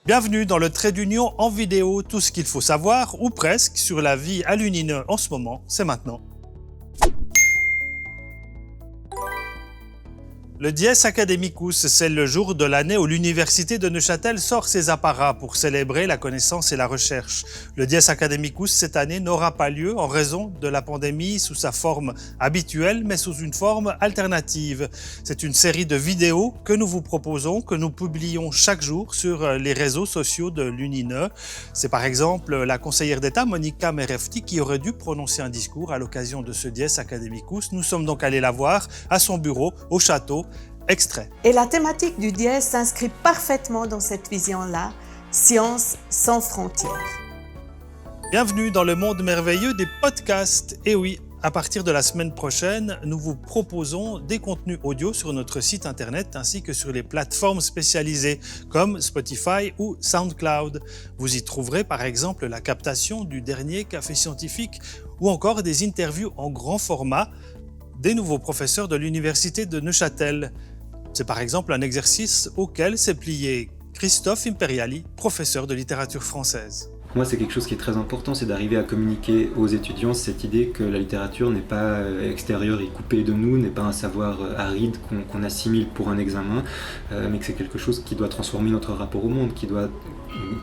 Bienvenue dans le Trait d'Union en vidéo, tout ce qu'il faut savoir, ou presque, sur la vie à l'UNINE en ce moment, c'est maintenant. Le Dies Academicus, c'est le jour de l'année où l'Université de Neuchâtel sort ses apparats pour célébrer la connaissance et la recherche. Le Dies Academicus, cette année, n'aura pas lieu en raison de la pandémie sous sa forme habituelle, mais sous une forme alternative. C'est une série de vidéos que nous vous proposons, que nous publions chaque jour sur les réseaux sociaux de l'UNINE. C'est par exemple la conseillère d'État Monica Merefti qui aurait dû prononcer un discours à l'occasion de ce Dies Academicus. Nous sommes donc allés la voir à son bureau, au château. Extrait. Et la thématique du Dies s'inscrit parfaitement dans cette vision-là, science sans frontières. Bienvenue dans le monde merveilleux des podcasts. Et oui, à partir de la semaine prochaine, nous vous proposons des contenus audio sur notre site internet ainsi que sur les plateformes spécialisées comme Spotify ou SoundCloud. Vous y trouverez par exemple la captation du dernier café scientifique ou encore des interviews en grand format des nouveaux professeurs de l'Université de Neuchâtel. C'est par exemple un exercice auquel s'est plié Christophe Imperiali, professeur de littérature française. Moi, c'est quelque chose qui est très important, c'est d'arriver à communiquer aux étudiants cette idée que la littérature n'est pas extérieure et coupée de nous, n'est pas un savoir aride qu'on assimile pour un examen, mais que c'est quelque chose qui doit transformer notre rapport au monde, qui doit,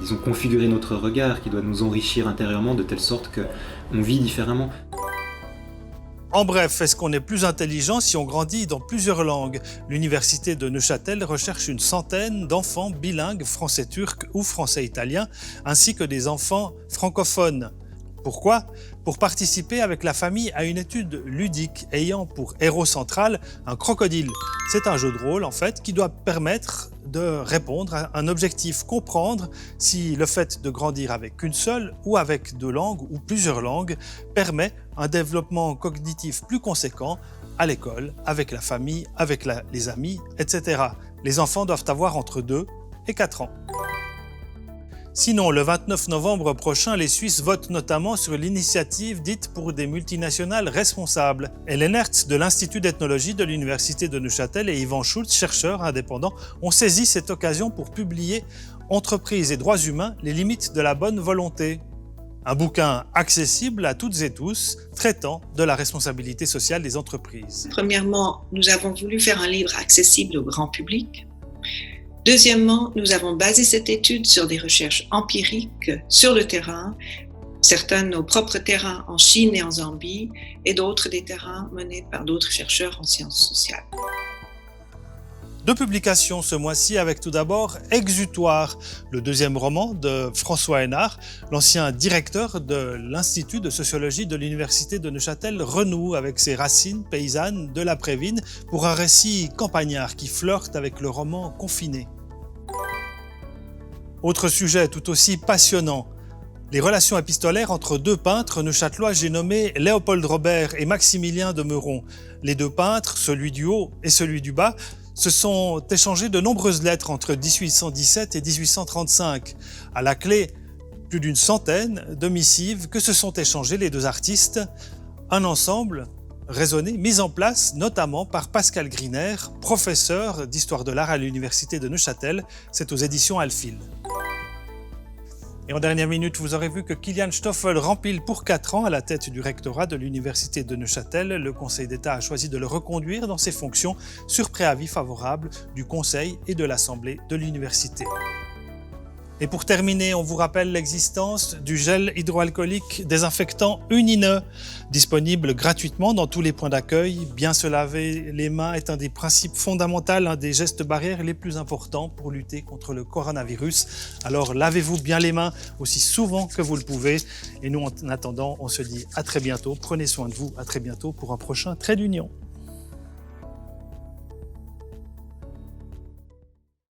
disons, configurer notre regard, qui doit nous enrichir intérieurement de telle sorte qu'on vit différemment. En bref, est-ce qu'on est plus intelligent si on grandit dans plusieurs langues? L'Université de Neuchâtel recherche une centaine d'enfants bilingues français-turc ou français-italien, ainsi que des enfants francophones. Pourquoi? Pour participer avec la famille à une étude ludique ayant pour héros central un crocodile. C'est un jeu de rôle en fait qui doit permettre de répondre à un objectif, comprendre si le fait de grandir avec une seule ou avec deux langues ou plusieurs langues permet un développement cognitif plus conséquent à l'école, avec la famille, avec les amis, etc. Les enfants doivent avoir entre 2 et 4 ans. Sinon, le 29 novembre prochain, les Suisses votent notamment sur l'initiative dite pour des multinationales responsables. Hélène Hertz de l'Institut d'ethnologie de l'Université de Neuchâtel et Yvan Schultz, chercheur indépendant, ont saisi cette occasion pour publier « Entreprises et droits humains, les limites de la bonne volonté ». Un bouquin accessible à toutes et tous, traitant de la responsabilité sociale des entreprises. Premièrement, nous avons voulu faire un livre accessible au grand public. Deuxièmement, nous avons basé cette étude sur des recherches empiriques sur le terrain, certains de nos propres terrains en Chine et en Zambie, et d'autres des terrains menés par d'autres chercheurs en sciences sociales. 2 publications ce mois-ci avec tout d'abord Exutoire, le deuxième roman de François Hénard, l'ancien directeur de l'Institut de sociologie de l'Université de Neuchâtel, renoue avec ses racines paysannes de l'après-Vigne pour un récit campagnard qui flirte avec le roman confiné. Autre sujet tout aussi passionnant, les relations épistolaires entre 2 peintres neuchâtelois, j'ai nommé Léopold Robert et Maximilien de Meuron. Les 2 peintres, celui du haut et celui du bas, se sont échangés de nombreuses lettres entre 1817 et 1835. À la clé, plus d'une centaine de missives que se sont échangées les 2 artistes. Un ensemble raisonné, mis en place notamment par Pascal Griner, professeur d'histoire de l'art à l'Université de Neuchâtel. C'est aux éditions Alphil. Et en dernière minute, vous aurez vu que Kilian Stoffel rempile pour 4 ans à la tête du rectorat de l'Université de Neuchâtel. Le Conseil d'État a choisi de le reconduire dans ses fonctions sur préavis favorable du Conseil et de l'Assemblée de l'Université. Et pour terminer, on vous rappelle l'existence du gel hydroalcoolique désinfectant UNINE, disponible gratuitement dans tous les points d'accueil. Bien se laver les mains est un des principes fondamentaux, un des gestes barrières les plus importants pour lutter contre le coronavirus. Alors lavez-vous bien les mains aussi souvent que vous le pouvez. Et nous, en attendant, on se dit à très bientôt. Prenez soin de vous, à très bientôt pour un prochain Trait d'Union.